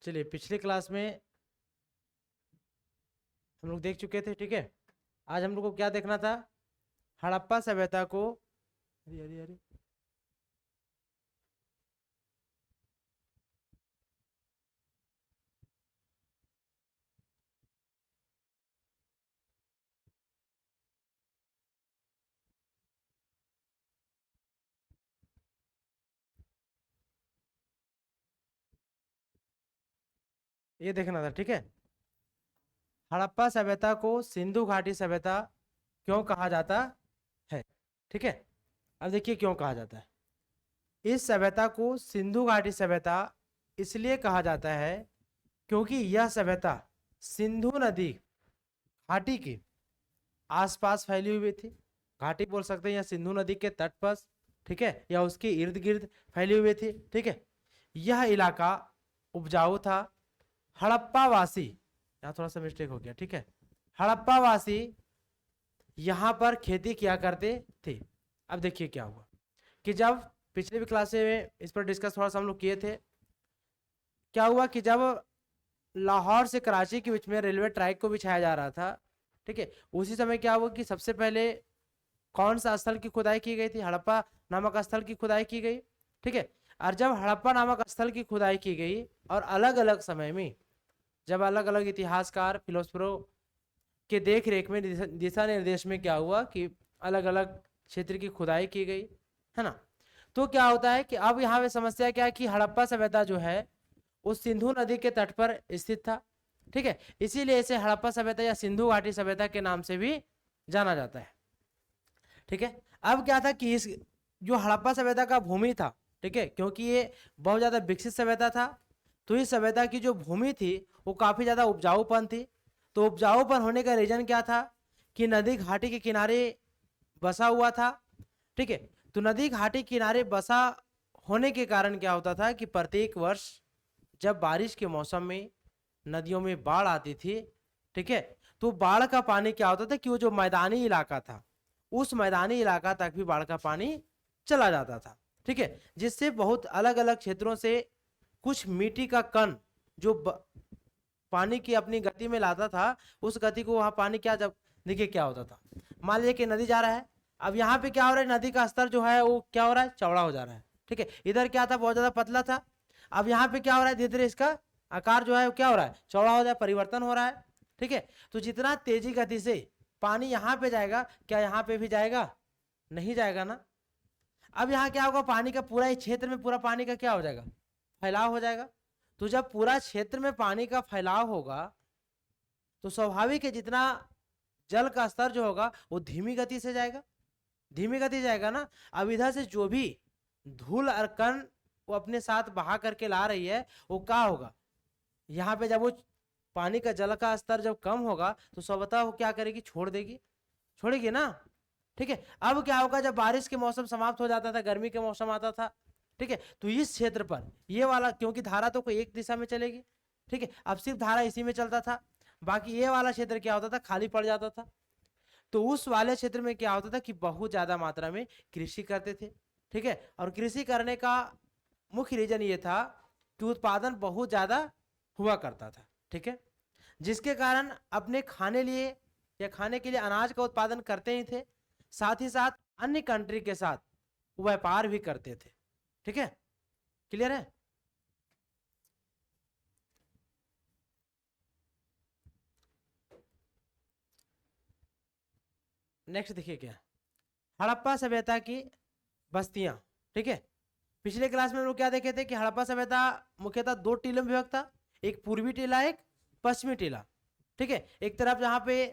चलिए, पिछले क्लास में हम लोग देख चुके थे, ठीक है। आज हम लोग को क्या देखना था? हड़प्पा सभ्यता को, अरे अरे अरे, ये देखना था, ठीक है। हड़प्पा सभ्यता को सिंधु घाटी सभ्यता क्यों कहा जाता है, ठीक है। अब देखिए क्यों कहा जाता है। इस सभ्यता को सिंधु घाटी सभ्यता इसलिए कहा जाता है क्योंकि यह सभ्यता सिंधु नदी घाटी के आसपास फैली हुई थी। घाटी बोल सकते हैं या सिंधु नदी के तट पर, ठीक है, या उसके इर्द गिर्द फैली हुई थी, ठीक है। यह इलाका उपजाऊ था। हड़प्पा वासी, यहाँ थोड़ा सा मिस्टेक हो गया, ठीक है। हड़प्पा वासी यहाँ पर खेती किया करते थे। अब देखिए क्या हुआ कि जब पिछले भी क्लास में इस पर डिस्कस थोड़ा सा हम लोग किए थे। क्या हुआ कि जब लाहौर से कराची के बीच में रेलवे ट्रैक को बिछाया जा रहा था, ठीक है, उसी समय क्या हुआ कि सबसे पहले कौन सा स्थल की खुदाई की गई थी? हड़प्पा नामक स्थल की खुदाई की गई, ठीक है। और जब हड़प्पा नामक स्थल की खुदाई की गई और अलग अलग समय में जब अलग अलग इतिहासकार फिलोसफरों के देख रेख में दिशा निर्देश में क्या हुआ कि अलग अलग क्षेत्र की खुदाई की गई, है ना। तो क्या होता है कि अब यहाँ पे समस्या क्या है कि हड़प्पा सभ्यता जो है उस सिंधु नदी के तट पर स्थित था, ठीक है। इसीलिए इसे हड़प्पा सभ्यता या सिंधु घाटी सभ्यता के नाम से भी जाना जाता है, ठीक है। अब क्या था कि इस जो हड़प्पा सभ्यता का भूमि था, ठीक है, क्योंकि ये बहुत ज्यादा विकसित सभ्यता था, तो इस सभ्यता की जो भूमि थी वो काफी ज्यादा उपजाऊपन थी। तो उपजाऊपन होने का रीजन क्या था कि नदी घाटी के किनारे बसा हुआ था, ठीक है। तो नदी घाटी किनारे बसा होने के कारण क्या होता था कि प्रत्येक वर्ष जब बारिश के मौसम में नदियों में बाढ़ आती थी, ठीक है, तो बाढ़ का पानी क्या होता था कि वो जो मैदानी इलाका था उस मैदानी इलाका तक भी बाढ़ का पानी चला जाता था, ठीक है। जिससे बहुत अलग अलग क्षेत्रों से कुछ मिट्टी का कण जो पानी की अपनी गति में लाता था, उस गति को वहां पानी क्या, जब देखिए क्या होता था, मान लीजिए कि नदी जा रहा है, अब यहाँ पे क्या हो रहा है, नदी का स्तर जो है वो क्या हो रहा है, चौड़ा हो जा रहा है, ठीक है। इधर क्या था, बहुत ज्यादा पतला था। अब यहाँ पे क्या हो रहा है, धीरे धीरे इसका आकार जो है वो क्या हो रहा है, चौड़ा हो रहा है, परिवर्तन हो रहा है, ठीक है। तो जितना तेजी गति से पानी यहाँ पे जाएगा, क्या यहाँ पे भी जाएगा? नहीं जाएगा ना। अब यहाँ क्या होगा, पानी का पूरा इस क्षेत्र में पूरा पानी का क्या हो जाएगा, फैलाव हो जाएगा। तो जब पूरा क्षेत्र में पानी का फैलाव होगा तो स्वाभाविक है जितना जल का स्तर जो होगा वो धीमी गति से जाएगा, धीमी गति जाएगा ना। अब इधर से जो भी धूल और कण वो अपने साथ बहा करके ला रही है वो क्या होगा, यहाँ पे जब वो पानी का जल का स्तर जब कम होगा तो स्वतः वो क्या करेगी, छोड़ देगी, छोड़ेगी ना, ठीक है। अब क्या होगा, जब बारिश के मौसम समाप्त हो जाता था, गर्मी के मौसम आता था, ठीक है, तो इस क्षेत्र पर ये वाला, क्योंकि धारा तो कोई एक दिशा में चलेगी, ठीक है, अब सिर्फ धारा इसी में चलता था, बाकी ये वाला क्षेत्र क्या होता था, खाली पड़ जाता था। तो उस वाले क्षेत्र में क्या होता था कि बहुत ज्यादा मात्रा में कृषि करते थे, ठीक है। और कृषि करने का मुख्य रीजन ये था कि उत्पादन बहुत ज्यादा हुआ करता था, ठीक है, जिसके कारण अपने खाने लिए या खाने के लिए अनाज का उत्पादन करते ही थे, साथ ही साथ अन्य कंट्री के साथ व्यापार भी करते थे, ठीक है। क्लियर है? नेक्स्ट देखिए क्या, हड़प्पा सभ्यता की बस्तियां, ठीक है। पिछले क्लास में हम लोग क्या देखे थे कि हड़प्पा सभ्यता मुख्यतः दो टीलों में विभक्त था, एक पूर्वी टीला, एक पश्चिमी टीला, ठीक है। एक तरफ जहां पे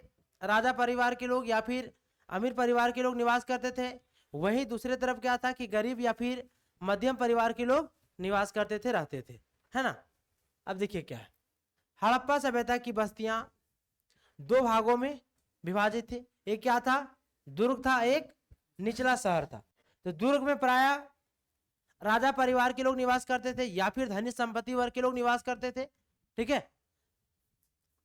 राजा परिवार के लोग या फिर अमीर परिवार के लोग निवास करते थे, वहीं दूसरे तरफ क्या था कि गरीब या फिर मध्यम परिवार के लोग निवास करते थे, रहते थे, है ना। अब देखिए क्या है, हड़प्पा सभ्यता की बस्तियां दो भागों में विभाजित थी। एक क्या था, दुर्ग था, एक निचला शहर था। तो दुर्ग में प्राय राजा परिवार के लोग निवास करते थे या फिर धनी संपत्ति वर्ग के लोग निवास करते थे, ठीक है।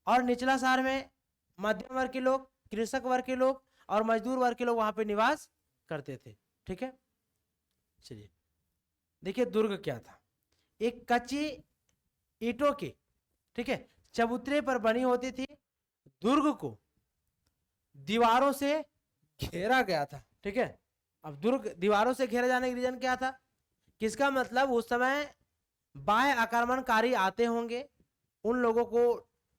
और निचला शहर में मध्यम वर्ग के लोग, कृषक वर्ग के लोग और मजदूर वर्ग के लोग वहां पे निवास करते थे, ठीक है। चलिए देखिए दुर्ग क्या था, एक कच्ची ईंटों की, ठीक है, चबूतरे पर बनी होती थी। दुर्ग को दीवारों से घेरा गया था, ठीक है। अब दुर्ग दीवारों से घेरे जाने का रीजन क्या था? किसका मतलब उस समय बाह्य आक्रमणकारी आते होंगे, उन लोगों को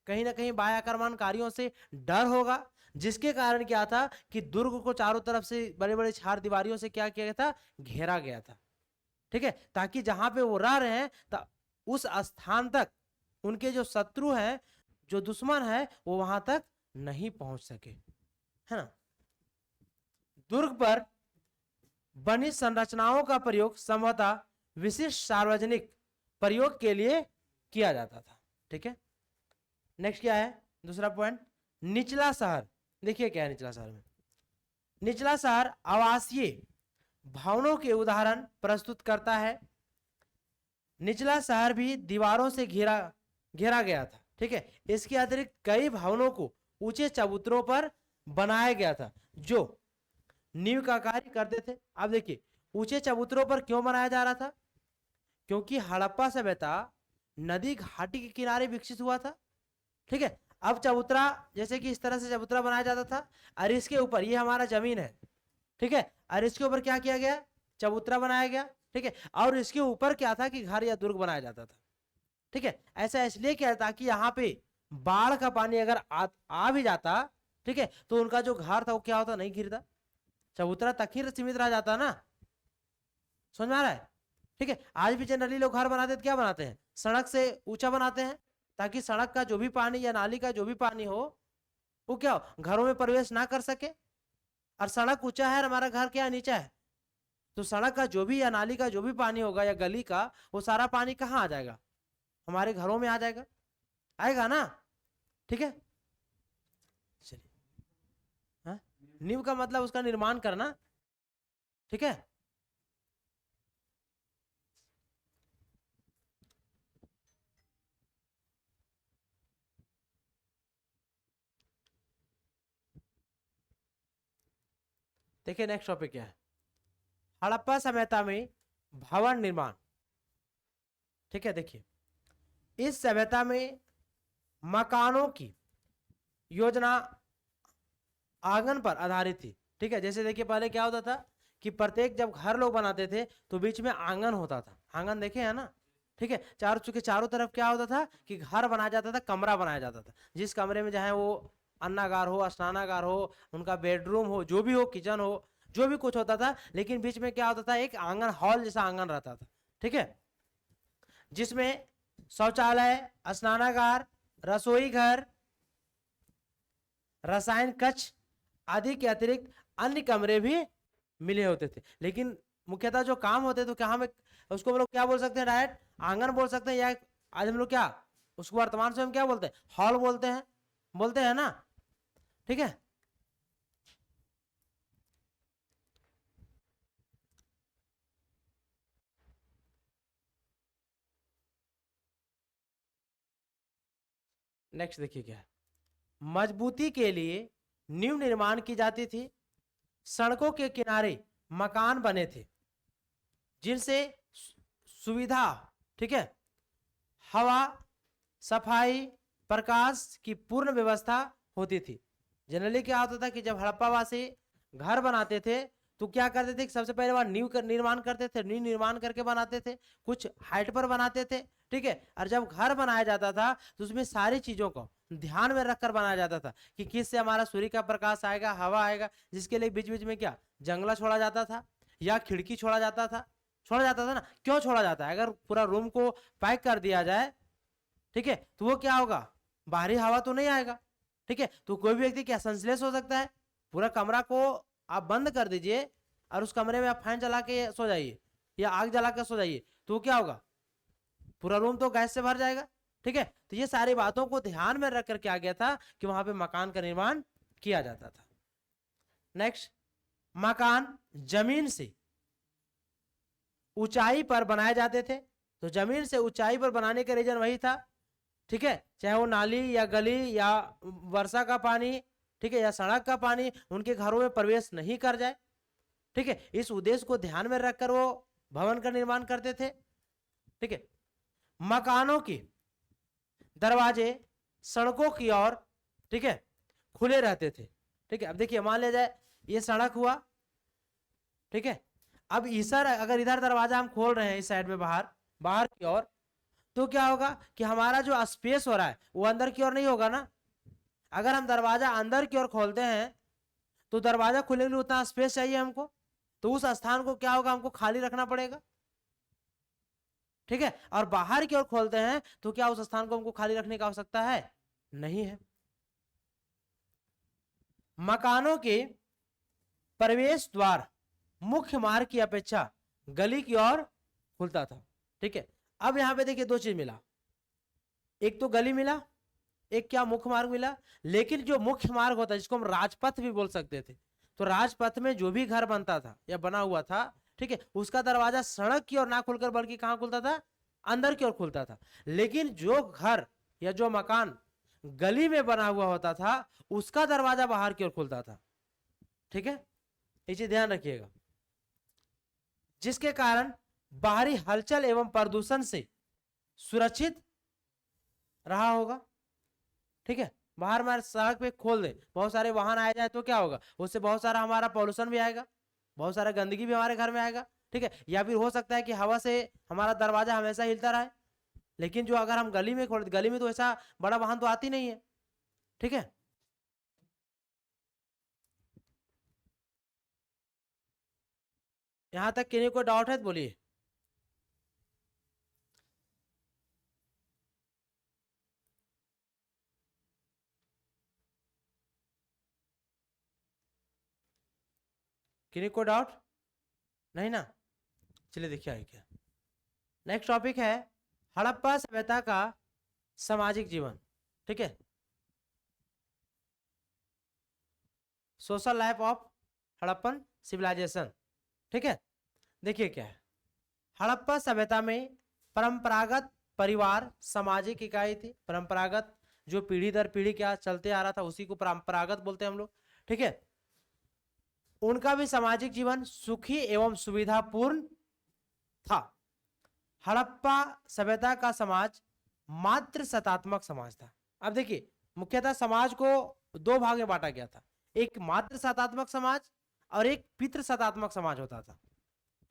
कहीं ना कहीं बाह्य आक्रमणकारियों से डर होगा, जिसके कारण क्या था कि दुर्ग को चारों तरफ से बड़े बड़े चार दीवारियों से क्या किया गया था? घेरा गया था, ठीक है, ताकि जहां पे वो रह रहे हैं उस स्थान तक उनके जो शत्रु हैं, जो दुश्मन है, वो वहां तक नहीं पहुंच सके, है ना। दुर्ग पर बनी संरचनाओं का प्रयोग संभवतः विशिष्ट सार्वजनिक प्रयोग के लिए किया जाता था, ठीक है। नेक्स्ट क्या है? दूसरा पॉइंट, निचला शहर। देखिए क्या है निचला शहर में। निचला शहर आवासीय भवनों के उदाहरण प्रस्तुत करता है। निचला शहर भी दीवारों से घेरा गया था, ठीक है। इसके अतिरिक्त कई भवनों को ऊंचे चबूतरों पर बनाया गया था जो नींव का कार्य करते थे। अब देखिए ऊंचे चबूतरों पर क्यों बनाया जा रहा था? क्योंकि हड़प्पा सभ्यता नदी घाटी के किनारे विकसित हुआ था, ठीक है। अब चबूतरा, जैसे कि इस तरह से चबूतरा बनाया जाता था, और इसके ऊपर ये हमारा जमीन है, ठीक है, और इसके ऊपर क्या किया गया? चबूतरा बनाया गया, ठीक है। और इसके ऊपर क्या था कि घर या दुर्ग बनाया जाता था, ठीक है। ऐसा इसलिए किया ताकि यहाँ पे बाढ़ का पानी अगर आ भी जाता, ठीक है, तो उनका जो घर था वो क्या होता? नहीं गिरता, चबूतरा तक ही सीमित रह जाता ना। समझ में आ रहा है? ठीक है। आज भी जनरली लोग घर बनाते हैं, क्या बनाते हैं? सड़क से ऊंचा बनाते हैं, ताकि सड़क का जो भी पानी या नाली का जो भी पानी हो वो क्या हो? घरों में प्रवेश ना कर सके। और सड़क ऊंचा है और हमारा घर क्या नीचा है, तो सड़क का जो भी या नाली का जो भी पानी होगा या गली का, वो सारा पानी कहाँ आ जाएगा? हमारे घरों में आ जाएगा, आएगा ना, ठीक है। चलिए, हाँ, नींव का मतलब उसका निर्माण करना, ठीक है। देखिए नेक्स्ट टॉपिक क्या है? हड़प्पा सभ्यता में भवन निर्माण, ठीक है। देखिए इस सभ्यता में मकानों की योजना आंगन पर आधारित थी, ठीक है। जैसे देखिए पहले क्या होता था कि प्रत्येक जब घर लोग बनाते थे तो बीच में आंगन होता था, आंगन देखे है ना, ठीक है। चारों तरफ क्या होता था कि घर बनाया जाता था, कमरा बनाया जाता था, जिस कमरे में चाहे वो अन्नागार हो, स्नानागार हो, उनका बेडरूम हो, जो भी हो, किचन हो, जो भी कुछ होता था, लेकिन बीच में क्या होता था? एक आंगन, हॉल जैसा आंगन रहता था, ठीक है, जिसमें शौचालय, स्नानागार, रसोई घर, रसायन कक्ष आदि के अतिरिक्त अन्य कमरे भी मिले होते थे। लेकिन मुख्यतः जो काम होते तो क्या हम उसको हम लोग क्या बोल सकते हैं? डायरेक्ट आंगन बोल सकते हैं, या आज हम लोग क्या उसको वर्तमान समय में क्या बोलते हैं? हॉल बोलते हैं ना, ठीक है। नेक्स्ट देखिए क्या है। मजबूती के लिए नींव निर्माण की जाती थी। सड़कों के किनारे मकान बने थे जिनसे सुविधा, ठीक है, हवा, सफाई, प्रकाश की पूर्ण व्यवस्था होती थी। जनरली क्या होता था कि जब हड़प्पावासी घर बनाते थे तो क्या करते थे? सबसे पहले बार नींव निर्माण करते थे, नींव निर्माण करके बनाते थे, कुछ हाइट पर बनाते थे, ठीक है। और जब घर बनाया जाता था तो उसमें सारी चीजों को ध्यान में रखकर बनाया जाता था कि किससे हमारा सूर्य का प्रकाश आएगा, हवा आएगा, जिसके लिए बीच बीच में क्या जंगला छोड़ा जाता था या खिड़की छोड़ा जाता था ना। क्यों छोड़ा जाता है? अगर पूरा रूम को पैक कर दिया जाए, ठीक है, तो वो क्या होगा? बाहरी हवा तो नहीं आएगा, ठीक है। तो कोई भी व्यक्ति क्या सेंसलेस हो सकता है। पूरा कमरा को आप बंद कर दीजिए और उस कमरे में आप फैन चला के सो जाइए या आग जला के सो जाइए, तो क्या होगा? पूरा रूम तो गैस से भर जाएगा, ठीक है। तो ये सारी बातों को ध्यान में रखकर क्या गया था कि वहां पे मकान का निर्माण किया जाता था। नेक्स्ट, मकान जमीन से ऊंचाई पर बनाए जाते थे। तो जमीन से ऊंचाई पर बनाने का रीजन वही था, ठीक है, चाहे वो नाली या गली या वर्षा का पानी, ठीक है, या सड़क का पानी उनके घरों में प्रवेश नहीं कर जाए, ठीक है। इस उद्देश्य को ध्यान में रखकर वो भवन का निर्माण करते थे, ठीक है। मकानों की दरवाजे सड़कों की ओर, ठीक है, खुले रहते थे। ठीक है, अब देखिए मान लिया जाए ये सड़क हुआ, ठीक है, अब इधर अगर इधर दरवाजा हम खोल रहे हैं इस साइड में बाहर बाहर की ओर, तो क्या होगा कि हमारा जो स्पेस हो रहा है वो अंदर की ओर नहीं होगा ना। अगर हम दरवाजा अंदर की ओर खोलते हैं तो दरवाजा खुलने के लिए उतना स्पेस चाहिए हमको, तो उस स्थान को क्या होगा, हमको खाली रखना पड़ेगा। ठीक है, और बाहर की ओर खोलते हैं तो क्या उस स्थान को हमको खाली रखने की आवश्यकता है, नहीं है। मकानों के प्रवेश द्वार मुख्य मार्ग की अपेक्षा गली की ओर खुलता था। ठीक है, अब यहां पे देखिए दो चीज मिला, एक तो गली मिला, एक क्या मुख्य मार्ग मिला। लेकिन जो मुख्य मार्ग होता है जिसको हम राजपथ भी बोल सकते थे, तो राजपथ में जो भी घर बनता था या बना हुआ था, ठीक है, उसका दरवाजा सड़क की ओर ना खुलकर बल्कि कहां खुलता था, अंदर की ओर खुलता था। लेकिन जो घर या जो मकान गली में बना हुआ होता था उसका दरवाजा बाहर की ओर खुलता था। ठीक है, ये चीज ध्यान रखिएगा, जिसके कारण बाहरी हलचल एवं प्रदूषण से सुरक्षित रहा होगा। ठीक है, बाहर हमारे सड़क पे खोल दे, बहुत सारे वाहन आए जाए तो क्या होगा, उससे बहुत सारा हमारा पॉल्यूशन भी आएगा, बहुत सारा गंदगी भी हमारे घर में आएगा। ठीक है, या फिर हो सकता है कि हवा से हमारा दरवाजा हमेशा हिलता रहे। लेकिन जो अगर हम गली में खोल, गली में तो ऐसा बड़ा वाहन तो आती नहीं है। ठीक है, यहां तक किसी को डाउट है तो बोलिए। किसी को डाउट नहीं ना, चलिए देखिए आगे क्या। नेक्स्ट टॉपिक है हड़प्पा सभ्यता का सामाजिक जीवन। ठीक है, social life of Harappan civilisation. ठीक है, देखिए क्या है, हड़प्पा सभ्यता में परंपरागत परिवार सामाजिक इकाई थी। परंपरागत जो पीढ़ी दर पीढ़ी क्या चलते आ रहा था उसी को परंपरागत बोलते हैं हम लोग। ठीक है, उनका भी सामाजिक जीवन सुखी एवं सुविधापूर्ण था। हड़प्पा सभ्यता का समाज मात्र सत्तात्मक समाज था। अब देखिए मुख्यतः समाज को दो भाग में बांटा गया था, एक मात्र सत्तात्मक समाज और एक पितृ सत्तात्मक समाज होता था।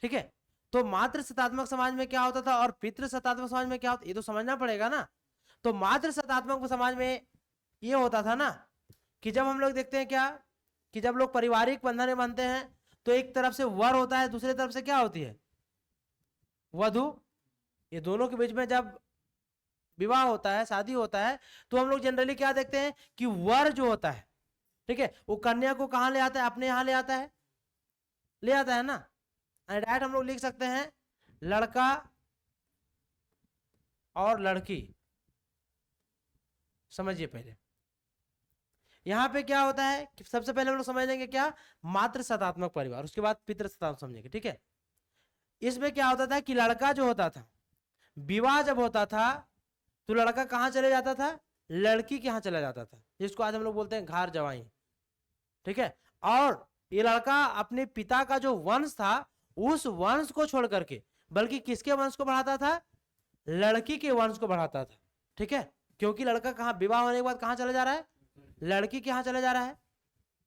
ठीक है, तो मात्र सत्तात्मक समाज में क्या होता था और पितृ सत्तात्मक समाज में क्या होता, ये तो समझना पड़ेगा ना। तो मात्र सत्तात्मक समाज में ये होता था ना कि जब हम लोग देखते हैं क्या कि जब लोग पारिवारिक बंधन में बनते हैं तो एक तरफ से वर होता है, दूसरी तरफ से क्या होती है, वधु। ये दोनों के बीच में जब विवाह होता है, शादी होता है, तो हम लोग जनरली क्या देखते हैं कि वर जो होता है, ठीक है, वो कन्या को कहां ले आता है, अपने यहां ले आता है, ले आता है ना। डायरेक्ट हम लोग लिख सकते हैं लड़का और लड़की। समझिए पहले यहां पे क्या होता है कि सबसे पहले हम लोग समझ लेंगे क्या, मात्र सत्तात्मक परिवार, उसके बाद पितृ सत्तात्मक समझेंगे। ठीक है, इसमें क्या होता था कि लड़का जो होता था, विवाह जब होता था तो लड़का कहां चले जाता था, लड़की के यहां चला जाता था, जिसको आज हम लोग बोलते हैं घर जवाई। ठीक है, और ये लड़का अपने पिता का जो वंश था उस वंश को छोड़ करके बल्कि किसके वंश को बढ़ाता था, लड़की के वंश को बढ़ाता था। ठीक है, क्योंकि लड़का कहां विवाह होने के बाद कहां चला जा रहा है, लड़की के यहां चला जा रहा है।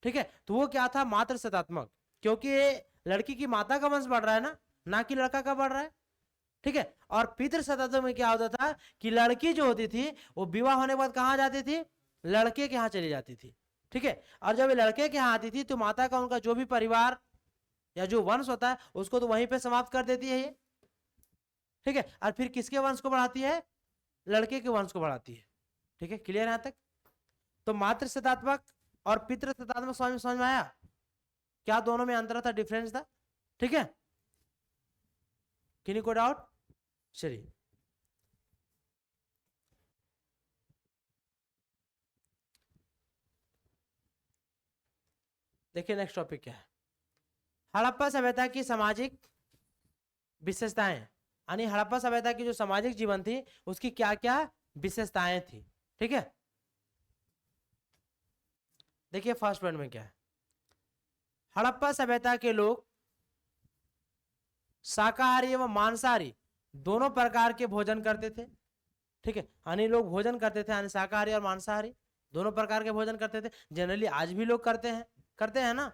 ठीक है, तो वो क्या था, मात्र सत्तात्मक, क्योंकि लड़की की माता का वंश बढ़ रहा है ना कि लड़का का बढ़ रहा है। ठीक है, और पितृ सत्तात्मक में क्या होता था कि लड़की जो होती थी वो विवाह होने के बाद कहां जाती थी, लड़के के यहां चली जाती थी। ठीक है, और जब लड़के के यहां आती थी तो माता का उनका जो भी परिवार या जो वंश होता है उसको तो वहीं पे समाप्त कर देती है ये। ठीक है, और फिर किसके वंश को बढ़ाती है, लड़के के वंश को बढ़ाती है। ठीक है, क्लियर यहां तक। तो मातृ सत्तात्मक और पितृ सत्तात्मक समझ में आया क्या, दोनों में अंतर था, डिफरेंस था। ठीक है, किन्हीं को डाउट, चलिए देखिए नेक्स्ट टॉपिक क्या है, हड़प्पा सभ्यता की सामाजिक विशेषताएं, यानी हड़प्पा सभ्यता की जो सामाजिक जीवन थी उसकी क्या क्या विशेषताएं थी। ठीक है, देखिए फर्स्ट पॉइंट में क्या है, हड़प्पा सभ्यता के लोग शाकाहारी एवं मांसाहारी दोनों प्रकार के भोजन करते थे। ठीक है, यानी लोग भोजन करते थे, यानी शाकाहारी और मांसाहारी दोनों प्रकार के भोजन करते थे। जनरली आज भी लोग करते हैं ना।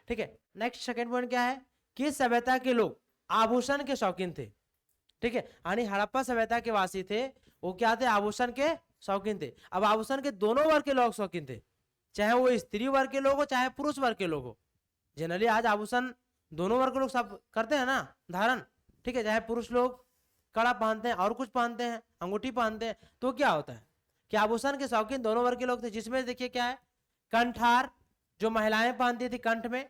ठीक है, नेक्स्ट सेकंड पॉइंट क्या है, किस सभ्यता के लोग आभूषण के शौकीन थे। ठीक है, यानी हड़प्पा सभ्यता के वासी थे, वो क्या थे, आभूषण के शौकीन थे। अब आभूषण के दोनों वर्ग के लोग शौकीन थे, चाहे वो स्त्री वर्ग के लोग हो चाहे पुरुष वर्ग के लोग हो। जनरली आज आभूषण दोनों वर्ग के लोग सब करते हैं ना धारण। ठीक है, चाहे पुरुष लोग कड़ा पहनते हैं और कुछ पहनते हैं, अंगूठी पहनते हैं, तो क्या होता है कि आभूषण के शौकीन दोनों वर्ग के लोग थे, जिसमें देखिए क्या है, कंठार जो महिलाएं पहनती थी कंठ में,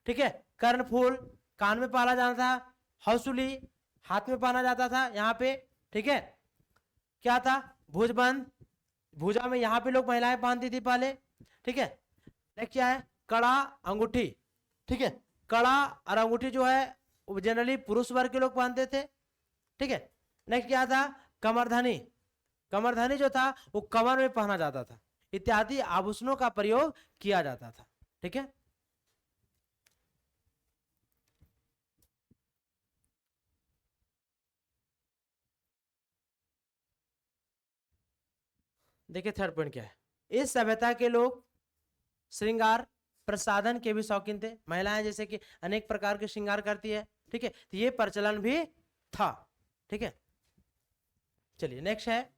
ठीक है, कर्णफूल कान में पहना जाता था, हौसुली हाथ में पहना जाता था यहाँ पे, ठीक है, क्या था, भुजबंद भुजा में यहाँ पे लोग महिलाएं पहनती थी पहले। ठीक है, नेक्स्ट क्या है, कड़ा अंगूठी। ठीक है, कड़ा और अंगूठी जो है वो जनरली पुरुष वर्ग के लोग पहनते थे। ठीक है, नेक्स्ट क्या था, कमरधनी। कमरधनी जो था वो कमर में पहना जाता था, इत्यादि आभूषणों का प्रयोग किया जाता था। ठीक है, देखिए थर्ड पॉइंट क्या है, इस सभ्यता के लोग श्रृंगार प्रसाधन के भी शौकीन थे। महिलाएं जैसे कि अनेक प्रकार के श्रृंगार करती है। ठीक है, तो ये प्रचलन भी था। ठीक है, चलिए नेक्स्ट है,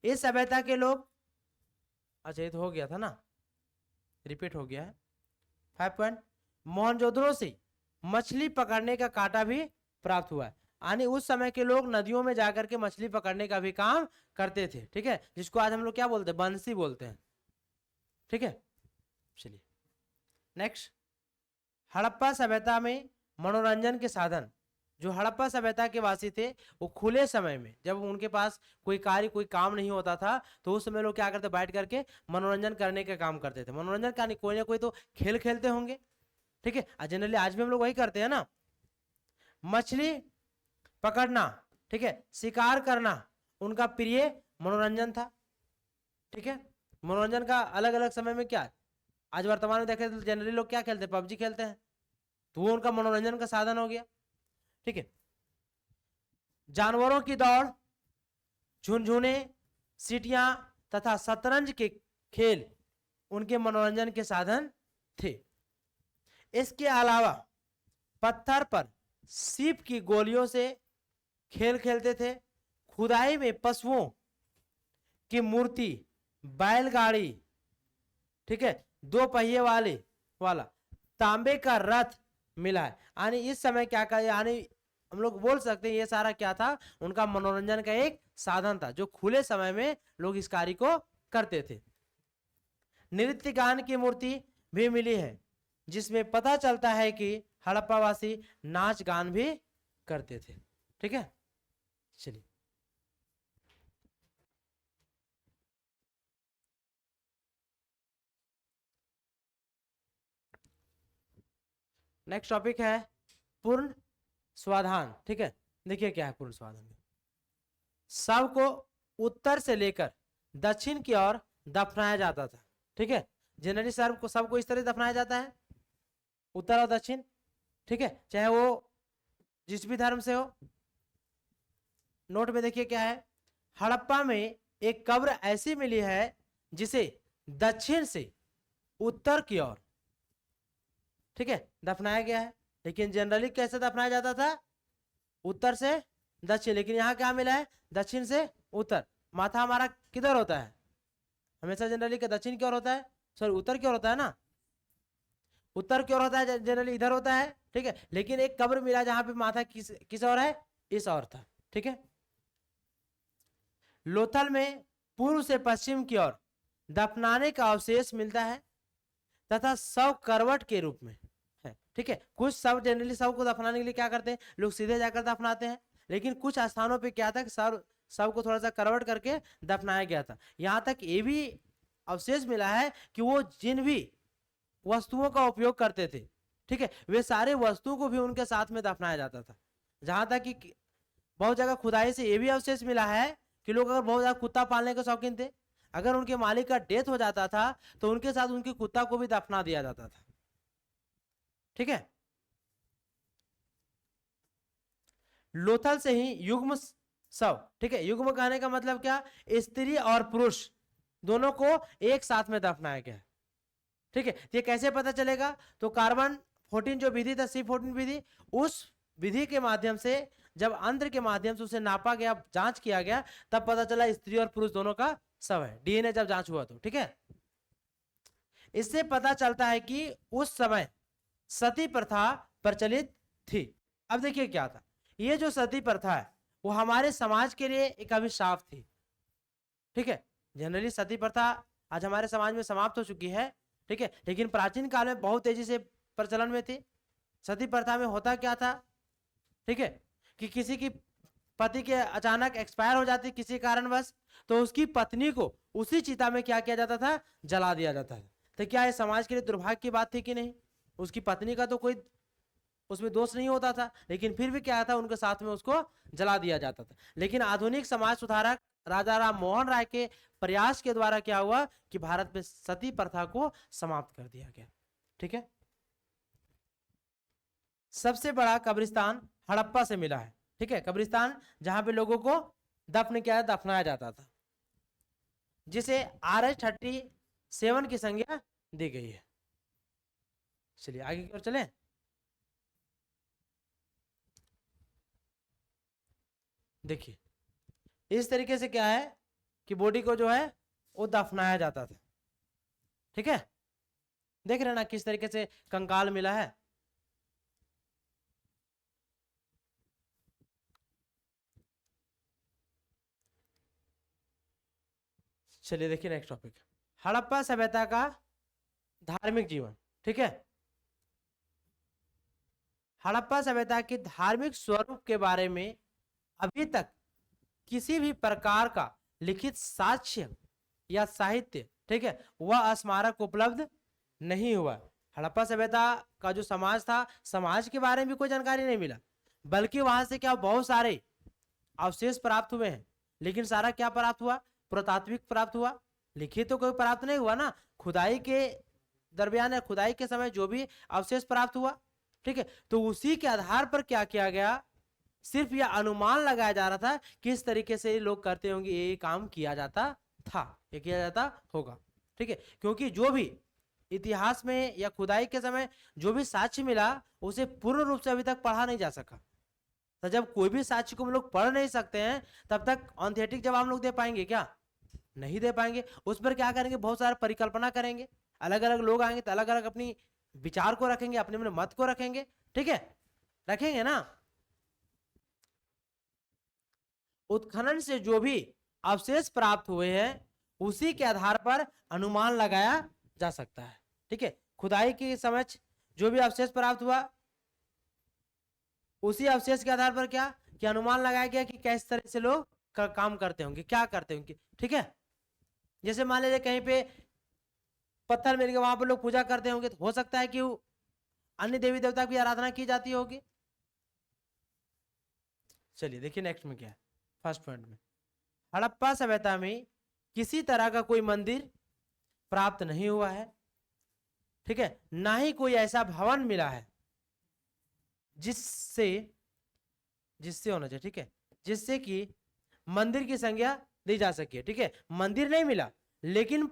इस सभ्यता के लोग, अच्छा ये तो हो गया था ना, रिपीट हो गया है। 5 पॉइंट, मोहनजोदड़ो से मछली पकड़ने का कांटा भी प्राप्त हुआ है, यानी उस समय के लोग नदियों में जाकर के मछली पकड़ने का भी काम करते थे। ठीक है, जिसको आज हम लोग क्या बोलते हैं, बंसी बोलते हैं। ठीक है, चलिए नेक्स्ट, हड़प्पा सभ्यता में मनोरंजन के साधन, जो हड़प्पा सभ्यता के वासी थे वो खुले समय में जब उनके पास कोई कार्य कोई काम नहीं होता था तो उस समय लोग क्या करते, बैठ करके मनोरंजन करने का काम करते थे। मनोरंजन का नहीं, कोई ना कोई तो खेल खेलते होंगे। ठीक है, जनरली आज भी हम लोग वही करते हैं ना, मछली पकड़ना, ठीक है, शिकार करना उनका प्रिय मनोरंजन था। ठीक है, मनोरंजन का अलग अलग समय में क्या है, आज वर्तमान में देखें तो जनरली लोग क्या खेलते हैं, पबजी खेलते हैं, तो वो उनका मनोरंजन का साधन हो गया। ठीक है, जानवरों की दौड़, झुनझुने, सीटियां तथा शतरंज के खेल उनके मनोरंजन के साधन थे। इसके अलावा पत्थर पर सीप की गोलियों से खेल खेलते थे। खुदाई में पशुओं की मूर्ति, बैलगाड़ी, ठीक है, 2 पहिए वाला तांबे का रथ मिला है। यानी इस समय क्या कर, यानी हम लोग बोल सकते हैं ये सारा क्या था, उनका मनोरंजन का एक साधन था, जो खुले समय में लोग इस कार्य को करते थे। नृत्य गान की मूर्ति भी मिली है, जिसमें पता चलता है कि हड़प्पावासी नाच गान भी करते थे। ठीक है, चलिए नेक्स्ट टॉपिक है पूर्ण स्वाधान। ठीक है, देखिए क्या है पूर्ण स्वाधान, शव को उत्तर से लेकर दक्षिण की ओर दफनाया जाता था। ठीक है, जनरली सबको इस तरह दफनाया जाता है, उत्तर और दक्षिण। ठीक है, चाहे वो जिस भी धर्म से हो। नोट में देखिए क्या है, हड़प्पा में एक कब्र ऐसी मिली है जिसे दक्षिण से उत्तर की ओर, ठीक है, दफनाया गया है। लेकिन जनरली कैसे दफनाया जाता था, उत्तर से दक्षिण, लेकिन यहाँ क्या मिला है, दक्षिण से उत्तर। माथा हमारा किधर होता है, हमेशा जनरली के दक्षिण की ओर होता है, सॉरी उत्तर की ओर होता है ना, उत्तर की ओर होता है जनरली, इधर होता है। ठीक है, लेकिन एक कब्र मिला जहां पे माथा किस ओर है, इस ओर था। ठीक है, लोथल में पूर्व से पश्चिम की ओर दफनाने का अवशेष मिलता है तथा शव करवट के रूप में है। ठीक है, कुछ शव जनरली शव को दफनाने के लिए क्या करते हैं, लोग सीधे जाकर दफनाते हैं, लेकिन कुछ स्थानों पे क्या था कि शव को थोड़ा सा करवट करके दफनाया गया था। यहां तक ये भी अवशेष मिला है कि वो जिन भी वस्तुओं का उपयोग करते थे, ठीक है, वे सारे वस्तुओं को भी उनके साथ में दफनाया जाता था। जहां तक कि बहुत जगह खुदाई से ये भी अवशेष मिला है कि लोग अगर बहुत ज्यादा कुत्ता पालने के शौकीन थे, अगर उनके मालिक का डेथ हो जाता था तो उनके साथ उनके कुत्ता को भी दफना दिया जाता था। ठीक है, लोथल से ही युग्म सव, ठीक है। युग्म कहने का मतलब क्या, स्त्री और पुरुष दोनों को एक साथ में दफनाया गया, ठीक है। ये कैसे पता चलेगा, तो कार्बन 14 जो विधि था, C14 विधि, उस विधि के माध्यम से जब अंत्र के माध्यम से उसे नापा गया, जांच किया गया, तब पता चला स्त्री और पुरुष दोनों का शव है, डीएनए जब जांच हुआ तो, ठीक है। इससे पता चलता है कि उस समय सती प्रथा प्रचलित थी। अब देखिए क्या था, ये जो सती प्रथा है वो हमारे समाज के लिए एक अभिशाप थी, ठीक है। जनरली सती प्रथा आज हमारे समाज में समाप्त हो चुकी है, ठीक है, लेकिन प्राचीन काल में बहुत तेजी से प्रचलन में थी। सती प्रथा में होता क्या था, ठीक है, कि किसी की पति के अचानक एक्सपायर हो जाती किसी कारणवश, तो उसकी पत्नी को उसी चिता में क्या किया जाता था, जला दिया जाता था। तो क्या ये समाज के लिए दुर्भाग्य की बात थी कि नहीं, उसकी पत्नी का तो कोई उसमें दोष नहीं होता था, लेकिन फिर भी क्या था, उनके साथ में उसको जला दिया जाता था। लेकिन आधुनिक समाज सुधारक राजा राम मोहन राय के प्रयास के द्वारा क्या हुआ कि भारत में सती प्रथा को समाप्त कर दिया गया, ठीक है। सबसे बड़ा कब्रिस्तान हड़प्पा से मिला है, ठीक है, कब्रिस्तान जहां पे लोगों को दफन किया दफनाया जाता था, जिसे RH-37 की संज्ञा दी गई है। चलिए आगे की ओर चलें। देखिए इस तरीके से क्या है कि बॉडी को जो है वो दफनाया जाता था, ठीक है। देख रहे ना किस तरीके से कंकाल मिला है। चलिए देखिए नेक्स्ट टॉपिक, हड़प्पा सभ्यता का धार्मिक जीवन, ठीक है। हड़प्पा सभ्यता के धार्मिक स्वरूप के बारे में अभी तक किसी भी प्रकार का लिखित साक्ष्य या साहित्य, ठीक है, वह स्मारक उपलब्ध नहीं हुआ। हड़प्पा सभ्यता का जो समाज था, समाज के बारे में भी कोई जानकारी नहीं मिला, बल्कि वहां से क्या बहुत सारे अवशेष प्राप्त हुए हैं, लेकिन सारा क्या प्राप्त हुआ, पुरातात्विक प्राप्त हुआ, लिखित तो कोई प्राप्त नहीं हुआ ना। खुदाई के दरमियान या खुदाई के समय जो भी अवशेष प्राप्त हुआ, ठीक है, तो उसी के आधार पर क्या किया गया, सिर्फ यह अनुमान लगाया जा रहा था किस तरीके से लोग करते होंगे, ये काम किया जाता था, ये किया जाता होगा, ठीक है। क्योंकि जो भी इतिहास में या खुदाई के समय जो भी साक्ष्य मिला, उसे पूर्ण रूप से अभी तक पढ़ा नहीं जा सका। तो जब कोई भी साक्ष्य को हम लोग पढ़ नहीं सकते हैं, तब तक ऑथेंटिक जवाब हम लोग दे पाएंगे क्या, नहीं दे पाएंगे। उस पर क्या करेंगे, बहुत सारा परिकल्पना करेंगे, अलग अलग लोग आएंगे तो अलग अलग अपनी विचार को रखेंगे, अपने अपने मत को रखेंगे, ठीक है, रखेंगे ना। उत्खनन से जो भी अवशेष प्राप्त हुए हैं, उसी के आधार पर अनुमान लगाया जा सकता है, ठीक है। खुदाई के समय जो भी अवशेष प्राप्त हुआ, उसी अवशेष के आधार पर क्या कि अनुमान लगाया गया कि किस तरह से लोग काम करते होंगे, क्या करते होंगे, ठीक है। जैसे मान लीजिए कहीं पे पत्थर मिल गया, वहां पर लोग पूजा करते होंगे, तो हो सकता है कि अन्य देवी देवता की आराधना की जाती होगी। चलिए देखिए नेक्स्ट में क्या है, फर्स्ट पॉइंट में, हड़प्पा सभ्यता में किसी तरह का कोई मंदिर प्राप्त नहीं हुआ है, ठीक है, ना ही कोई ऐसा भवन मिला है जिससे जिससे होना चाहिए, ठीक है, जिससे कि मंदिर की संज्ञा दी जा सके, ठीक है। मंदिर नहीं मिला, लेकिन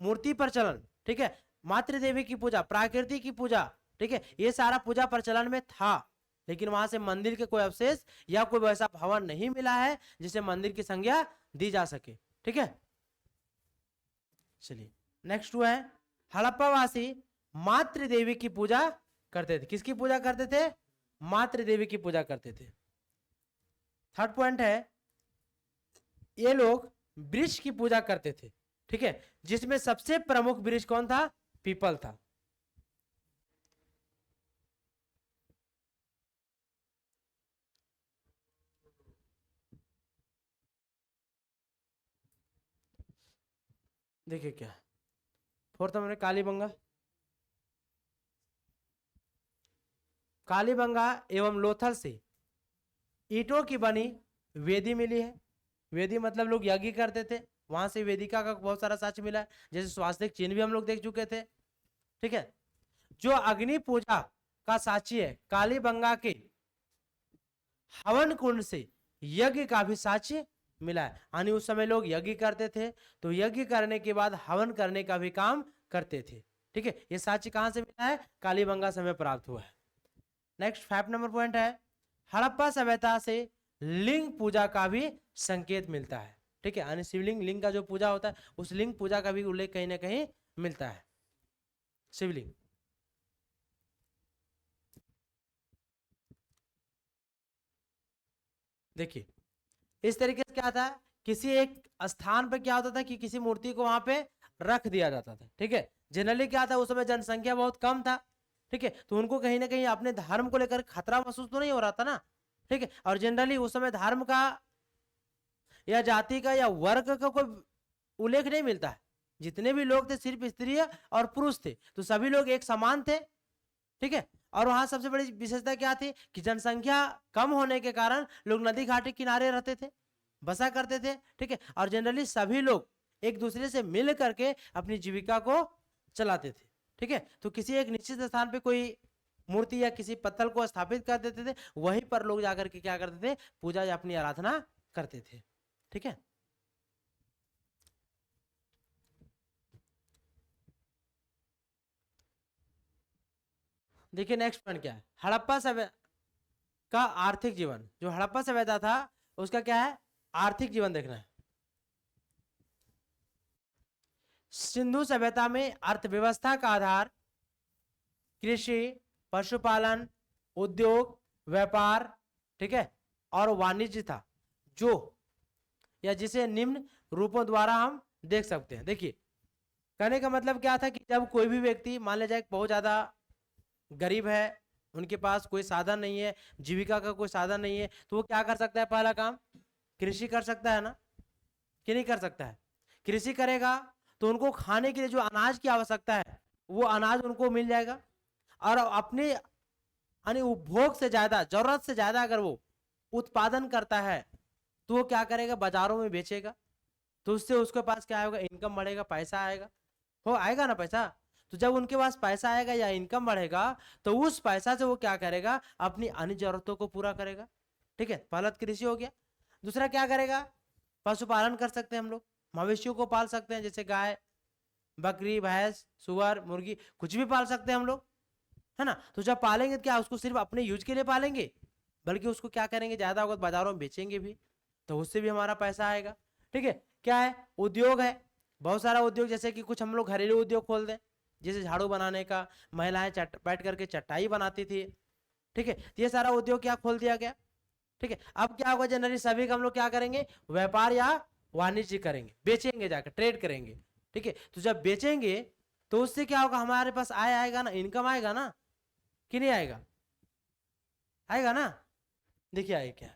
मूर्ति प्रचलन, ठीक है, मातृ देवी की पूजा, प्राकृतिक की पूजा, ठीक है, ये सारा पूजा प्रचलन में था, लेकिन वहां से मंदिर के कोई अवशेष या कोई वैसा भवन नहीं मिला है जिसे मंदिर की संज्ञा दी जा सके, ठीक है। चलिए नेक्स्ट हुआ है, हड़प्पा वासी मातृ देवी की पूजा करते थे। किसकी पूजा करते थे, मातृ देवी की पूजा करते थे। थर्ड पॉइंट है, ये लोग वृक्ष की पूजा करते थे, ठीक है, जिसमें सबसे प्रमुख वृक्ष कौन था, पीपल था। देखिए क्या, फोर्थ में कालीबंगा, कालीबंगा एवं लोथल से ईंटों की बनी वेदी मिली है। वेदी मतलब लोग यज्ञ करते थे, वहां से वेदिका का बहुत सारा साक्ष्य मिला है, जैसे स्वास्तिक चिन्ह भी हम लोग देख चुके थे, ठीक है। जो अग्नि पूजा का साक्षी है, कालीबंगा के हवन कुंड से यज्ञ का भी साक्ष्य मिला है। यानी उस समय लोग यज्ञ करते थे, तो यज्ञ करने के बाद हवन करने का भी काम करते थे। ठीक है, ये साक्ष्य कहां से मिला है? कालीबंगा समय प्राप्त हुआ है। नेक्स्ट 5 नंबर पॉइंट है, हड़प्पा सभ्यता से लिंग पूजा का भी संकेत मिलता है। ठीक है, यानी शिवलिंग, लिंग का जो पूजा होता है, उस लिंग पूजा का भी उल्लेख कहीं ना कहीं मिलता है। शिवलिंग, देखिए इस तरीके से क्या था, किसी एक स्थान पर क्या होता था कि किसी मूर्ति को वहां पे रख दिया जाता था। ठीक है, जनरली क्या था, उस समय जनसंख्या बहुत कम था। ठीक है, तो उनको कहीं ना कहीं अपने धर्म को लेकर खतरा महसूस तो नहीं हो रहा था ना। ठीक है, और जनरली उस समय धर्म का या जाति का या वर्ग का कोई उल्लेख नहीं मिलता है। जितने भी लोग थे सिर्फ स्त्री और पुरुष थे, तो सभी लोग एक समान थे। ठीक है, और वहां सबसे बड़ी विशेषता क्या थी कि जनसंख्या कम होने के कारण लोग नदी घाट के किनारे रहते थे, बसा करते थे। ठीक है, और जनरली सभी लोग एक दूसरे से मिल करके अपनी जीविका को चलाते थे। ठीक है, तो किसी एक निश्चित स्थान पे कोई मूर्ति या किसी पत्थर को स्थापित कर देते थे, वहीं पर लोग जाकर के क्या करते थे, पूजा या अपनी आराधना करते थे। ठीक है, देखिए नेक्स्ट पॉइंट क्या है, हड़प्पा सभ्यता का आर्थिक जीवन। जो हड़प्पा सभ्यता था उसका क्या है, आर्थिक जीवन देखना है। सिंधु सभ्यता में अर्थव्यवस्था का आधार कृषि, पशुपालन, उद्योग, व्यापार, ठीक है, और वाणिज्य था, जो या जिसे निम्न रूपों द्वारा हम देख सकते हैं। देखिए कहने का मतलब क्या था कि जब कोई भी व्यक्ति मान लिया जाए बहुत ज्यादा गरीब है, उनके पास कोई साधन नहीं है, जीविका का कोई साधन नहीं है, तो वो क्या कर सकता है, पहला काम कृषि कर सकता है ना, कि नहीं कर सकता है? कृषि करेगा तो उनको खाने के लिए जो अनाज की आवश्यकता है वो अनाज उनको मिल जाएगा, और अपने यानी उपभोग से ज्यादा, जरूरत से ज्यादा अगर वो उत्पादन करता है तो वो क्या करेगा, बाजारों में बेचेगा, तो उससे उसके पास क्या होगा, इनकम बढ़ेगा, पैसा आएगा, हो आएगा ना पैसा। तो जब उनके पास पैसा आएगा या इनकम बढ़ेगा, तो उस पैसा से वो क्या करेगा, अपनी अन्य जरूरतों को पूरा करेगा। ठीक है, पहला तो कृषि हो गया। दूसरा क्या करेगा, पशुपालन कर सकते हैं हम लोग, मवेशियों को पाल सकते हैं, जैसे गाय, बकरी, भैंस, सुअर, मुर्गी, कुछ भी पाल सकते हैं हम लोग, है ना। तो जब पालेंगे तो क्या उसको सिर्फ अपने यूज के लिए पालेंगे, बल्कि उसको क्या करेंगे, ज्यादा होगा तो बाजारों में बेचेंगे भी, तो उससे भी हमारा पैसा आएगा। ठीक है, क्या है, उद्योग है, बहुत सारा उद्योग, जैसे कि कुछ हम लोग घरेलू उद्योग खोल दें, जैसे झाड़ू बनाने का, महिलाएं बैठ करके चटाई बनाती थी। ठीक है, तो ये सारा उद्योग क्या खोल दिया गया। ठीक है, अब क्या होगा, जनरली सभी का हम लोग क्या करेंगे, व्यापार या वाणिज्य करेंगे, बेचेंगे, जाकर ट्रेड करेंगे। ठीक है, तो जब बेचेंगे तो उससे क्या होगा, हमारे पास आय आएगा ना, इनकम आएगा ना, कि नहीं आएगा, आएगा ना। देखिए आए क्या,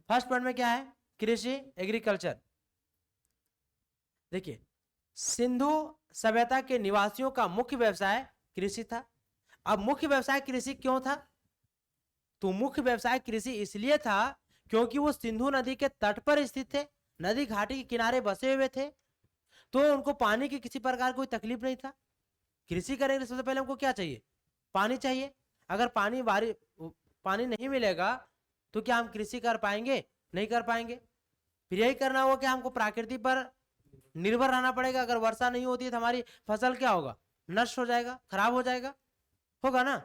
फर्स्ट पॉइंट में क्या है, कृषि, एग्रीकल्चर। देखिए सिंधु सभ्यता के निवासियों का मुख्य व्यवसाय कृषि था। अब मुख्य व्यवसाय कृषि क्यों था, तो मुख्य व्यवसाय कृषि इसलिए था क्योंकि वो सिंधु नदी के तट पर स्थित थे, नदी घाटी के किनारे बसे हुए थे, तो उनको पानी की किसी प्रकार कोई तकलीफ नहीं था। कृषि करेंगे सबसे पहले हमको क्या चाहिए, पानी चाहिए। अगर पानी नहीं मिलेगा तो क्या हम कृषि कर पाएंगे, नहीं कर पाएंगे। फिर यही करना होगा कि हमको प्रकृति पर निर्भर रहना पड़ेगा। अगर वर्षा नहीं होती है तो हमारी फसल क्या होगा, नष्ट हो जाएगा, खराब हो जाएगा, होगा ना।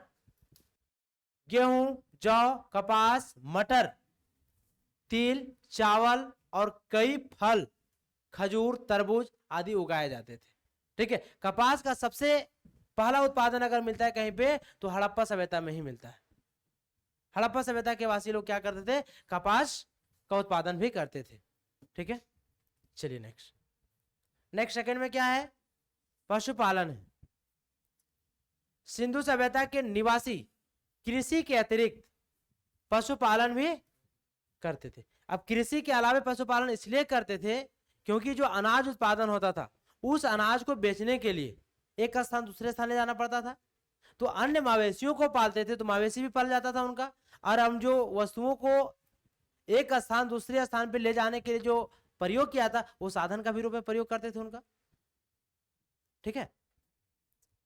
गेहूं, जौ, कपास, मटर, तिल, चावल और कई फल, खजूर, तरबूज आदि उगाए जाते थे। ठीक है, कपास का सबसे पहला उत्पादन अगर मिलता है कहीं पे तो हड़प्पा सभ्यता में ही मिलता है। हड़प्पा सभ्यता के वासी लोग क्या करते थे, कपास का उत्पादन भी करते थे। ठीक है, चलिए नेक्स्ट, नेक्स्ट सेकंड में क्या है, पशुपालन है। सिंधु सभ्यता के निवासी कृषि के अतिरिक्त पशुपालन भी करते थे। अब कृषि के अलावा पशुपालन इसलिए करते थे क्योंकि जो अनाज उत्पादन होता था उस अनाज को बेचने के लिए एक स्थान दूसरे स्थान ले जाना पड़ता था, तो अन्य मवेशियों को पालते थे, तो मवेशी भी पल जाता था उनका, और हम जो वस्तुओं को एक स्थान दूसरे स्थान पे ले जाने के लिए जो प्रयोग किया था वो साधन का भी रूप में प्रयोग करते थे उनका। ठीक है,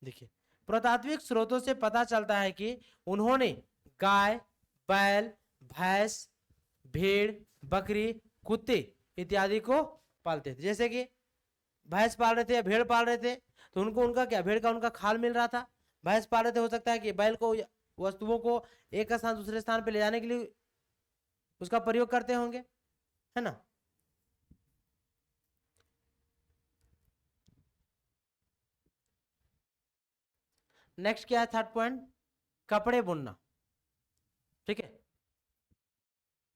देखिए पुरातात्विक स्रोतों से पता चलता है कि उन्होंने गाय, बैल, भैंस, भेड़, बकरी, कुत्ते इत्यादि को पालते थे। जैसे कि भैंस पाल रहे थे या भेड़ पाल रहे थे तो उनको उनका क्या, भेड़ का उनका खाल मिल रहा था। भैंस पाल रहे थे, हो सकता है कि बैल को, वस्तुओं को एक स्थान दूसरे स्थान पे ले जाने के लिए उसका प्रयोग करते होंगे, है ना। नेक्स्ट क्या है, थर्ड पॉइंट, कपड़े बुनना। ठीक है,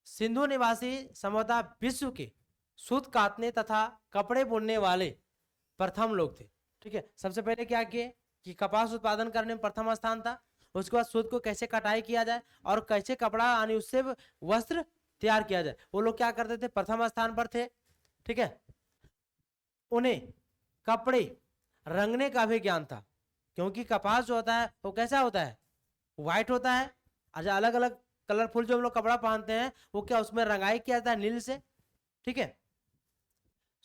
सिंधु निवासी संभवतः विश्व के सूत काटने तथा कपड़े बुनने वाले प्रथम लोग थे। ठीक है, सबसे पहले क्या किए कि कपास उत्पादन करने में प्रथम स्थान था। उसके बाद सूत को कैसे कटाई किया जाए और कैसे कपड़ा यानी उससे वस्त्र तैयार किया जाए, वो लोग क्या करते थे, प्रथम स्थान पर थे। ठीक है, उन्हें कपड़े रंगने का भी ज्ञान था, क्योंकि कपास जो होता है वो कैसा होता है, व्हाइट होता है। अच्छा, अलग अलग कलरफुल जो हम लोग कपड़ा पहनते हैं वो क्या, उसमें रंगाई किया जाता है नील से। ठीक है,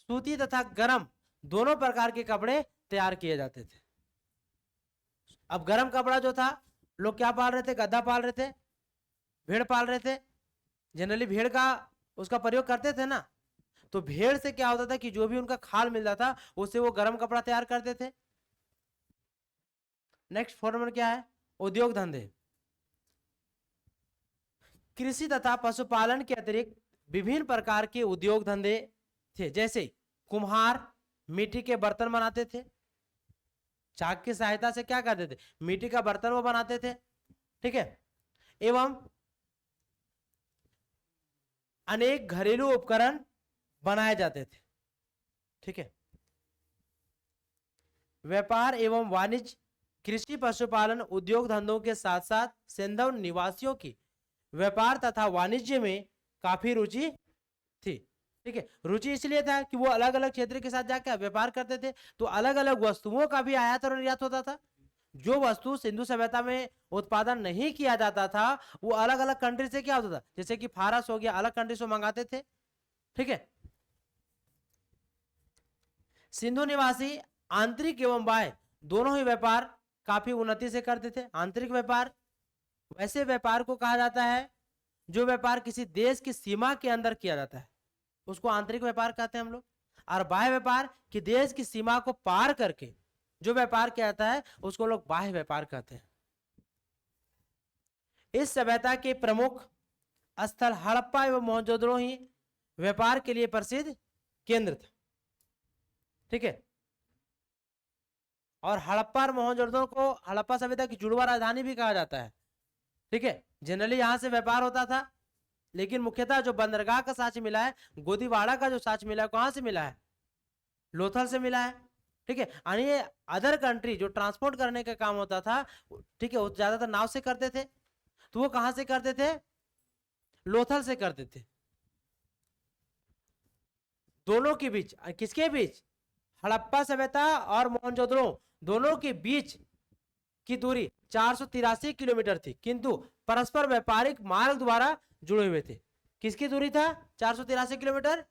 सूती तथा गरम दोनों प्रकार के कपड़े तैयार किए जाते थे। अब गरम कपड़ा जो था, लोग क्या पाल रहे थे, गधा पाल रहे थे, भेड़ पाल रहे थे। जनरली भेड़ का उसका प्रयोग करते थे ना, तो भेड़ से क्या होता था कि जो भी उनका खाल मिलता था उससे वो गरम कपड़ा तैयार करते थे। नेक्स्ट 4 नंबर क्या है, उद्योग धंधे। कृषि तथा पशुपालन के अतिरिक्त विभिन्न प्रकार के उद्योग धंधे थे। जैसे कुम्हार मिट्टी के बर्तन बनाते थे, चाक की सहायता से क्या करते थे, मिट्टी का बर्तन वो बनाते थे। ठीक है, एवं अनेक घरेलू उपकरण बनाए जाते थे। ठीक है, व्यापार एवं वाणिज्य, कृषि पशुपालन उद्योग धंधों के साथ साथ सिंधु निवासियों की व्यापार तथा वाणिज्य में काफी रुचि थी। ठीक है, रुचि इसलिए था कि वो अलग अलग क्षेत्र के साथ जाकर व्यापार करते थे, तो अलग अलग वस्तुओं का भी आयात और निर्यात होता था। जो वस्तु सिंधु सभ्यता में उत्पादन नहीं किया जाता था वो अलग अलग कंट्री से क्या होता था, जैसे कि फारस हो गया, अलग कंट्री से मंगाते थे। ठीक है, सिंधु निवासी आंतरिक एवं बाह्य दोनों ही व्यापार काफी उन्नति से करते थे। आंतरिक व्यापार वैसे व्यापार को कहा जाता है जो व्यापार किसी देश की सीमा के अंदर किया जाता है, उसको आंतरिक व्यापार कहते हैं हम लोग। और बाह्य व्यापार कि देश की सीमा को पार करके जो व्यापार किया जाता है उसको लोग बाह्य व्यापार कहते हैं। इस सभ्यता के प्रमुख स्थल हड़प्पा एवं मोहनजोदड़ो ही व्यापार के लिए प्रसिद्ध केंद्र था। ठीक है, और हड़प्पा और मोहनजोदड़ो को हड़प्पा सभ्यता की जुड़वा राजधानी भी कहा जाता है। ठीक है, जनरली यहां से व्यापार होता था, लेकिन मुख्यतः जो बंदरगाह का साक्ष्य मिला है, गोदीवाड़ा का जो साक्ष्य मिला है, कहां से मिला है, लोथल से मिला है। ठीक है, यानी अदर कंट्री जो ट्रांसपोर्ट करने का काम होता था, ठीक है, वो ज्यादातर नाव से करते थे, तो वो कहां से करते थे, लोथल से करते थे। दोनों के बीच, किसके बीच, हड़प्पा सभ्यता और मोहनजोदड़ो दोनों के बीच की दूरी 483 किलोमीटर थी, किंतु परस्पर व्यापारिक मार्ग द्वारा जुड़े हुए थे। किसकी दूरी था 483 किलोमीटर,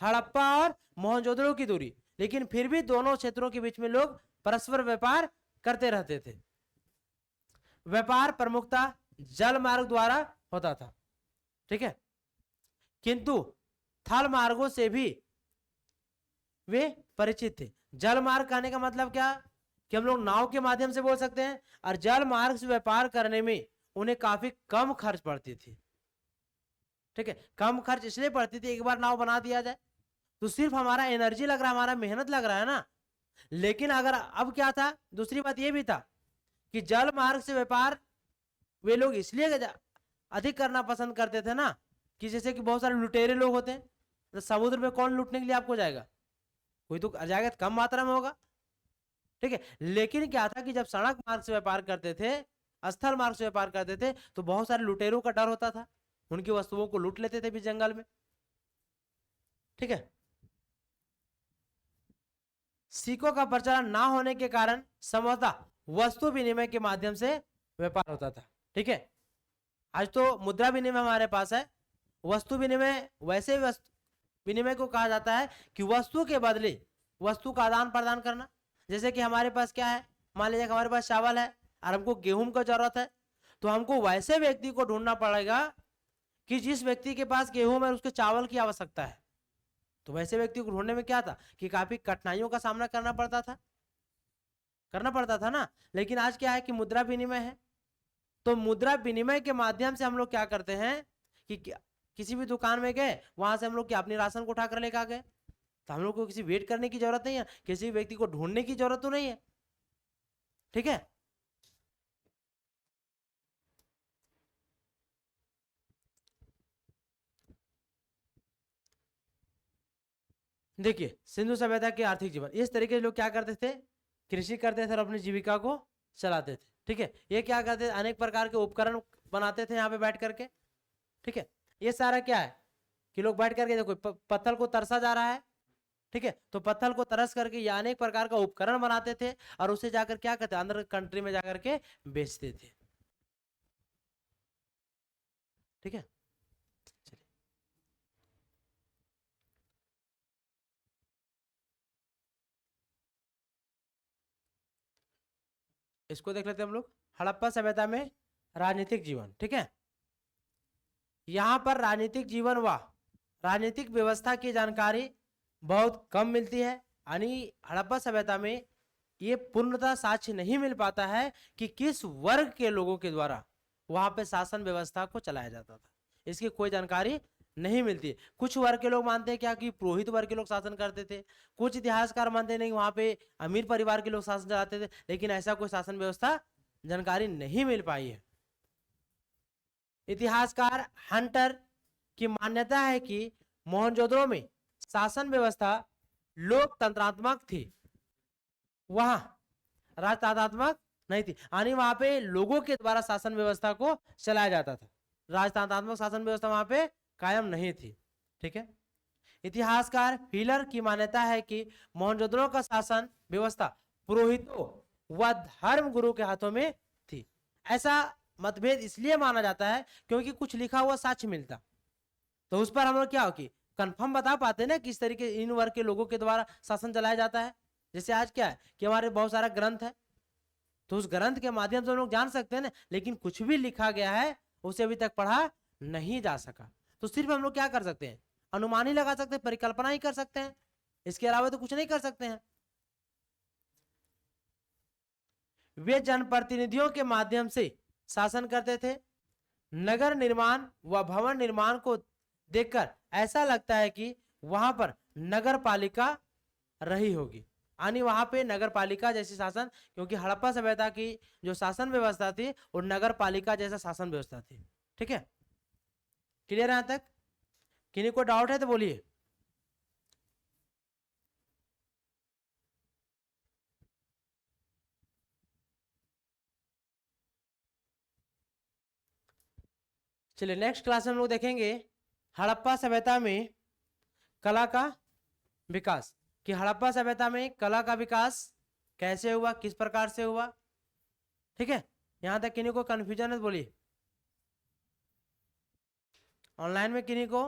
हड़प्पा और मोहनजोदड़ो की दूरी, लेकिन फिर भी दोनों क्षेत्रों के बीच में लोग परस्पर व्यापार करते रहते थे। व्यापार प्रमुखता जल मार्ग द्वारा होता था। ठीक है, किंतु थल मार्गों से भी वे परिचित थे। जल मार्ग कहने का मतलब क्या कि हम लोग नाव के माध्यम से बोल सकते हैं, और जल मार्ग से व्यापार करने में उन्हें काफी कम खर्च पड़ती थी। ठीक है, कम खर्च इसलिए पड़ती थी, एक बार नाव बना दिया जाए तो सिर्फ हमारा एनर्जी लग रहा है, हमारा मेहनत लग रहा है ना। लेकिन अगर अब क्या था, दूसरी बात यह भी था कि जल मार्ग से व्यापार वे लोग इसलिए अधिक करना पसंद करते थे ना, कि जैसे कि बहुत सारे लुटेरे लोग होते हैं, तो समुद्र में कौन लूटने के लिए आपको जाएगा, कोई तो जाएगा, कम मात्रा में होगा। ठीक है, लेकिन क्या था कि जब सड़क मार्ग से व्यापार करते थे, स्थल मार्ग से व्यापार करते थे, तो बहुत सारे लुटेरों का डर होता था, उनकी वस्तुओं को लूट लेते थे भी जंगल में। ठीक है, सिक्कों का प्रचलन ना होने के कारण संभवतः वस्तु विनिमय के माध्यम से व्यापार होता था। ठीक है, आज तो मुद्रा विनिमय हमारे पास है। वस्तु विनिमय वैसे वस्तु विनिमय को कहा जाता है कि वस्तु के बदले वस्तु का आदान प्रदान करना। जैसे कि हमारे पास क्या है, मान लीजिए हमारे पास चावल है और हमको गेहूं का जरूरत है, तो हमको वैसे व्यक्ति को ढूंढना पड़ेगा कि जिस व्यक्ति के पास गेहूं में उसके चावल की आवश्यकता है, तो वैसे व्यक्ति को ढूंढने में क्या था कि काफी कठिनाइयों का सामना करना पड़ता था ना। लेकिन आज क्या है कि मुद्रा विनिमय है, तो मुद्रा विनिमय के माध्यम से हम लोग क्या करते हैं कि किसी भी दुकान में गए, वहां से हम लोग क्या अपनी राशन को उठाकर लेकर आ गए, तो हम लोग को किसी वेट करने की जरूरत नहीं है, किसी व्यक्ति को ढूंढने की जरूरत तो नहीं है। ठीक है, देखिए सिंधु सभ्यता के आर्थिक जीवन, इस तरीके से लोग क्या करते थे, कृषि करते थे और अपनी जीविका को चलाते थे। ठीक है, ये क्या करते थे, अनेक प्रकार के उपकरण बनाते थे यहाँ पे बैठ करके। ठीक है, ये सारा क्या है कि लोग बैठ करके देखो पत्थर को तरसा जा रहा है। ठीक है, तो पत्थर को तरस करके ये अनेक प्रकार का उपकरण बनाते थे और उसे जाकर क्या करते, अंदर कंट्री में जाकर के बेचते थे। ठीक है, चलिए इसको देख लेते हैं हम लोग। हड़प्पा सभ्यता में राजनीतिक जीवन। ठीक है, यहाँ पर राजनीतिक जीवन व राजनीतिक व्यवस्था की जानकारी बहुत कम मिलती है, यानी हड़प्पा सभ्यता में ये पूर्णतः साक्ष्य नहीं मिल पाता है कि किस वर्ग के लोगों के द्वारा वहां पे शासन व्यवस्था को चलाया जाता था, इसकी कोई जानकारी नहीं मिलती। कुछ वर्ग के लोग मानते हैं क्या कि पुरोहित वर्ग के लोग शासन करते थे, कुछ इतिहासकार मानते नहीं वहां पे अमीर परिवार के लोग शासन चलाते थे, लेकिन ऐसा कोई शासन व्यवस्था जानकारी नहीं मिल पाई है। इतिहासकार हंटर की मान्यता है कि मोहनजोदड़ो में शासन व्यवस्था लोकतंत्रात्मक थी, वहां राजतंत्रात्मक नहीं थी, यानी वहां पे लोगों के द्वारा शासन व्यवस्था को चलाया जाता था, राजतंत्रात्मक शासन व्यवस्था वहां पे कायम नहीं थी। ठीक है, इतिहासकार फिलर की मान्यता है कि मोहनजोदड़ो का शासन व्यवस्था पुरोहितों व धर्म गुरु के हाथों में थी। ऐसा मतभेद इसलिए माना जाता है क्योंकि कुछ लिखा हुआ साक्ष्य मिलता, तो उस पर हम लोग क्या हो कि कंफर्म बता पाते ना किस तरीके इन वर्ग के लोगों के द्वारा शासन चलाया जाता है। जैसे आज क्या है कि हमारे बहुत सारा ग्रंथ है, तो उस ग्रंथ के माध्यम से हम लोग जान सकते हैं ना, लेकिन कुछ भी लिखा गया है उसे अभी तक पढ़ा नहीं जा सका, तो सिर्फ हम लोग क्या कर सकते हैं, अनुमान ही लगा सकते हैं, परिकल्पना ही कर सकते हैं, इसके अलावा तो कुछ नहीं कर सकते हैं। वे जनप्रतिनिधियों के माध्यम से शासन करते थे। नगर निर्माण व भवन निर्माण को देखकर ऐसा लगता है कि वहां पर नगर पालिका रही होगी, यानी वहां पे नगर पालिका जैसी शासन, क्योंकि हड़प्पा सभ्यता की जो शासन व्यवस्था थी वो नगर पालिका जैसा शासन व्यवस्था थी। ठीक है, क्लियर है यहां तक? किन्हीं को डाउट है तो बोलिए। चलिए नेक्स्ट क्लास में हम लोग देखेंगे हड़प्पा सभ्यता में कला का विकास, कि हड़प्पा सभ्यता में कला का विकास कैसे हुआ, किस प्रकार से हुआ। ठीक है, यहां तक किन्हीं को कंफ्यूजन है तो बोलिए। ऑनलाइन में किन्हीं को